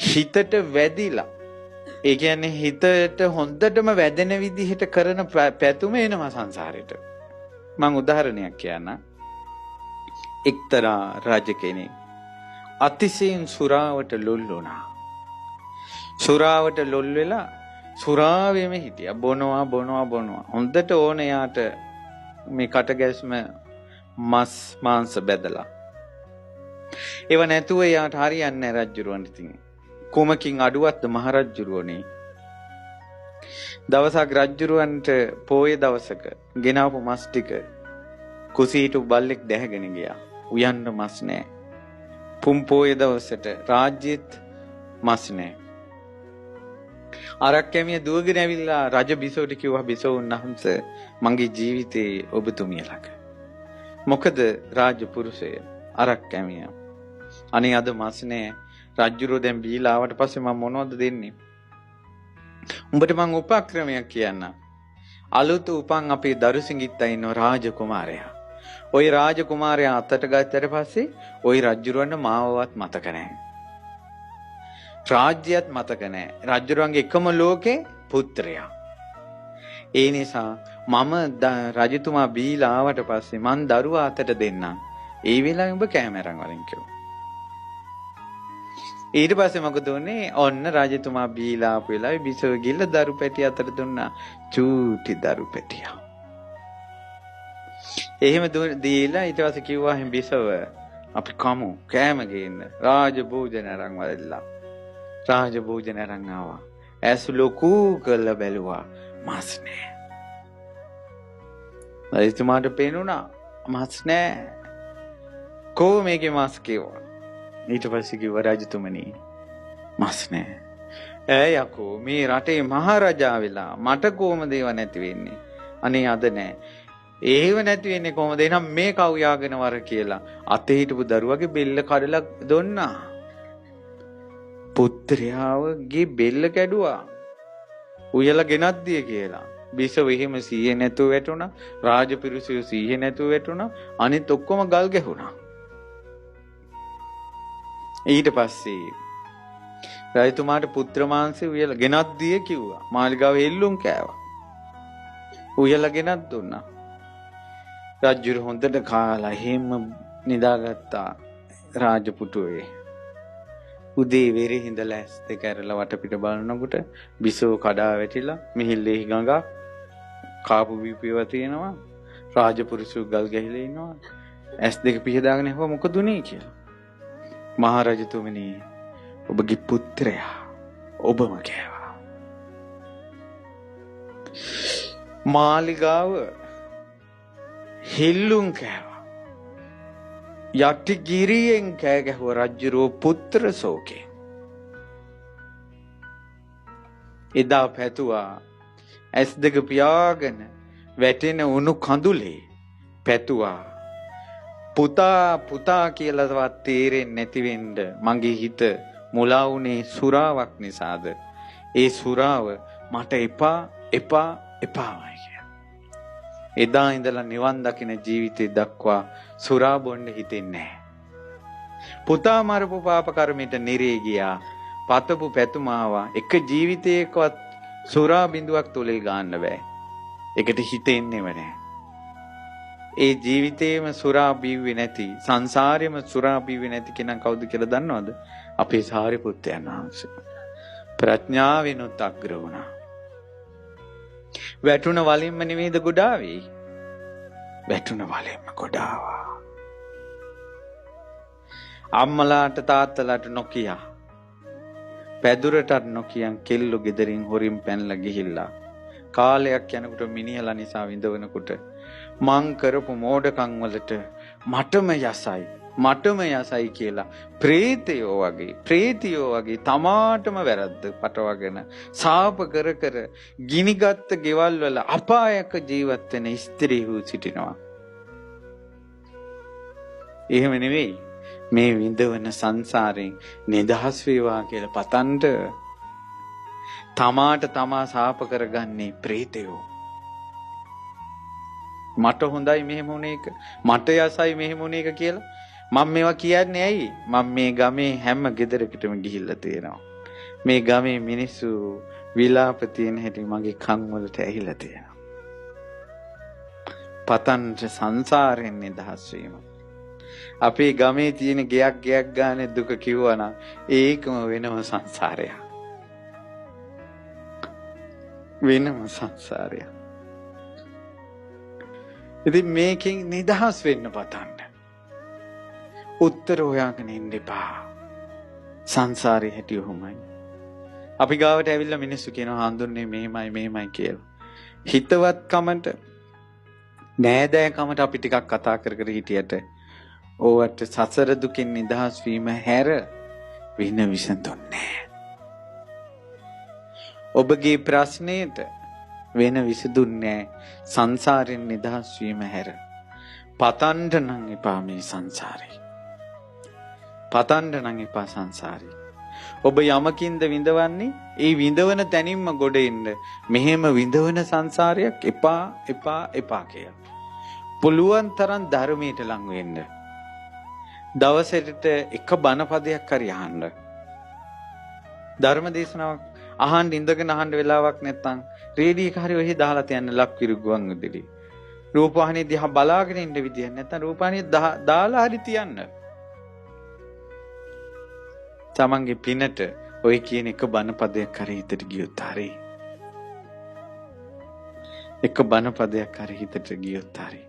හිතට වැදිලා ඒ කියන්නේ හිතට හොඳටම වැදෙන විදිහට කරන පැතුම එනවා සංසාරෙට. මම උදාහරණයක් කියන්නම්. එක්තරා රජ කෙනෙක් අතිශයින් සුරාවට ලොල් වුණා. සුරාවට ලොල් වෙලා සුරාවෙම හිටියා. බොනවා. හොඳට ඕන යාට මේ කටගැස්ම මස් මාංශ බෙදලා. ඒව නැතුව යාට හරියන්නේ නැහැ රජුරවන්ට. ඉතින් කුමකින් අඩුවත්ද මහරජුරවනේ. දවසක් රජුරවන්ට පෝය දවසක ගෙනාවු මස් ටික කුසීටු බල්ලෙක් දැහැගෙන ගියා. උයන්න මස් නැහැ. පුම් පෝය දවසට රාජ්‍යෙත් මස් නැහැ. අරක් කැමිය දුවගෙන ඇවිල්ලා රජ බිසෝට කිව්වා බිසෝන් වහන්සේ මගේ ජීවිතේ ඔබතුමිය ළඟ. මොකද රාජපුරුෂය අරක් කැමිය. අනේ අද මස් නැහැ. රජුරෝ දැන් බීලා ආවට පස්සේ මම මොනවද දෙන්නේ? උඹට මං උපක්‍රමයක් කියන්න. අලුත උපන් අපේ දරුසිඟිත්තා ඉන්න රාජකුමාරයා. ওই රාජකුමාරයා අතට ගත්තට පස්සේ ওই රජුරවන්න මාවවත් මතක නැහැ. රාජ්‍යයත් මතක නැහැ. රජුරවන්ගේ එකම ලෝකේ පුත්‍රයා. ඒ නිසා මම රජතුමා බීලා ආවට පස්සේ මං දරුවා අතට දෙන්නම්. ඒ වෙලාවේ උඹ කැමරන් වලින් කිව්වා. ඊට පස්සේ මොකද උනේ? ඔන්න රජතුමා බීලා ආපු වෙලාවේ බිසව ගිල්ල දරු පැටිය අතට දුන්නා. චූටි දරු පැටිය. එහෙම දීලා ඊට පස්සේ කිව්වා එහෙනම් බිසව අපි කමු කෑම ගේන්න. රාජ භෝජන අරන් වලලා. රාජ භෝජන අරන් ආවා. ඇස් ලොකු කරලා බැලුවා. මස් නෑ. රජතුමාට පේනුණා මස් නෑ. කො මේකේ මස් කිව්වා. ඊට පස්සේ කිව්වා රජතුමනි මස් නෑ. ඈ යකෝ මේ රටේ මහරජා වෙලා මට කොහමද ඒව නැති වෙන්නේ? අනේ අද නෑ. ඒව නැති වෙන්නේ කොහමද? එහෙනම් මේ කව් යාගෙන වර කියලා අතේ හිටපු දරුවගේ බෙල්ල කඩලා දුන්නා. පුත්‍රයාගේ බෙල්ල කැඩුවා. උයලා ගෙනත් දිය කියලා. බිසව එහෙම සීයේ නැතුව වැටුණා. රාජපිරුසිය සීයේ නැතුව වැටුණා. අනිත් ඔක්කොම ගල් ගැහුණා. ඊට පස්සේ රජතුමාට පුත්‍ර මාංශය උයලා ගෙනත් දිය කිව්වා. මාලිගාවේ එල්ලුම් කෑවා. උයලා ගෙනත් දුන්නා. රජුර හොඳට කාලා එහෙම නිදාගත්තා රාජපුටුවේ. උදේ වෙරේ හිඳලා ඇස් දෙක ඇරලා වටපිට බලනකොට බිසෝ කඩා වැටිලා මිහිල්ලේ ගඟක් කාපු බීපියව තියෙනවා. රාජපුරුෂු ගල් ගැහිලා ඉන්නවා. ඇස් දෙක පිහදාගෙන ඉහුවා මොකද උනේ කියලා. මහරජතුමනි ඔබගේ පුත්‍රයා ඔබම කෑවා. මාලිගාව හෙල්ලුම් කෑවා. යටි ගිරියෙන් කෑ ගැහුව රජුරෝ පුත්‍ර ශෝකේ. එදා පැතුවා ඇස් දෙක පියාගෙන වැටෙන උණු කඳුලේ පැතුවා. පුතා කියලාවත් තේරෙන්නේ නැති වෙන්න මගේ හිත මුලා වුණේ සුරාවක් නිසාද? ඒ සුරාව මට එපාමයි කියලා. එදා ඉඳලා නිවන් දකින ජීවිතේ දක්වා සුරා බොන්න හිතෙන්නේ නැහැ. පුතා මරපු පාප කර්මයට නිරේ ගියා. පතපු පැතුමාවා එක ජීවිතයකවත් සුරා බිඳුවක් තොලේ ගන්න බෑ. ඒකට හිතෙන්නේම නැහැ. ඒ ජීවිතේම සුරා බීව්වේ නැති සංසාරෙම සුරා බීව්වේ නැති කෙනා කවුද කියලා දන්නවද? අපේ සාරිපුත්තයන් වහන්සේ. ප්‍රඥාවෙනුත් අග්‍ර වුණා. වැටුණ වලින්ම නෙමෙයිද ගොඩාවේ? වැටුණ වලින්ම ගොඩාවා. අම්මලාට තාත්තලාට නොකියා පැදුරටත් නොකියන් කෙල්ලු ගෙදරින් හොරින් පැනලා ගිහිල්ලා කාලයක් යනකොට මිනිහලා නිසා විඳවනකොට මං කරපු මෝඩකම් වලට මටම යසයි කියලා ප්‍රේතයෝ වගේ තමාටම වැරද්ද පටවගෙන සාප කර ගිනිගත් ගෙවල් වල අපායක ජීවත් වෙන ස්ත්‍රීහු සිටිනවා. එහෙම නෙවෙයි මේ විඳවන සංසාරයෙන් නිදහස් වේවා කියලා පතන්ට තමාට තමා සාප කරගන්නේ ප්‍රේතයෝ. මට හොඳයි මෙහෙම වුණ එක, මට යසයි මෙහෙම වුණ එක කියලා මම මේවා කියන්නේ ඇයි? මම මේ ගමේ හැම ගෙදරකටම ගිහිල්ලා තියෙනවා. මේ ගමේ මිනිස්සු විලාප තියෙන හැටි මගේ කන් වලට ඇහිලා තියෙනවා. පතන්ට සංසාරයෙන් නිදහස් වීම. අපේ ගමේ තියෙන ගයක් ගානේ දුක කිව්වනම් ඒකම වෙනම සංසාරයක්. වෙනම සංසාරයක්. ඉතින් මේකෙන් නිදහස් වෙන්න පතන්න. උත්තර හොයාගෙන ඉන්න එපා. සංසාරේ හැටි ඔහොමයි. අපි ගාවට ඇවිල්ලා මිනිස්සු කියනවා හඳුන්නේ මෙහෙමයි කියලා. හිතවත්කමට නෑදෑකමට අපි ටිකක් කතා කර හිටියට ඕවට සසර දුකින් නිදහස් වීම හැර වෙන විසඳුන්නේ නෑ. ඔබගේ ප්‍රශ්නයට වෙන විසඳුන්නේ නෑ සංසාරයෙන් නිදහස් වීම හැර. පතන්න නම් එපා මේ සංසාරේ. පතන්න නම් එපා සංසාරේ. ඔබ යමකින්ද විඳවන්නේ ඒ විඳවන තැනින්ම ගොඩ එන්න. මෙහෙම විඳවන සංසාරයක් එපා කියලා. පුළුවන් තරම් ධර්මයට ලං වෙන්න. දවසට එක බණපදයක් හරි අහන්න. ධර්ම දේශනාවක් අහන්න ඉඳගෙන අහන්න වෙලාවක් නැත්නම් රේඩියෝ එක හරි ඔහි දාලා තියන්න ලක්විරු ගුවන් විදුලි. රූපවාහිනිය දිහා බලාගෙන ඉන්න විදියක් නැත්නම් රූපවාහිනිය දාලා හරි තියන්න. තමන්ගේ පිනට ඔය කියන එක බණපදයක් හරි හිතට ගියොත් හරි. එක බණපදයක් හරි හිතට ගියොත් හරි.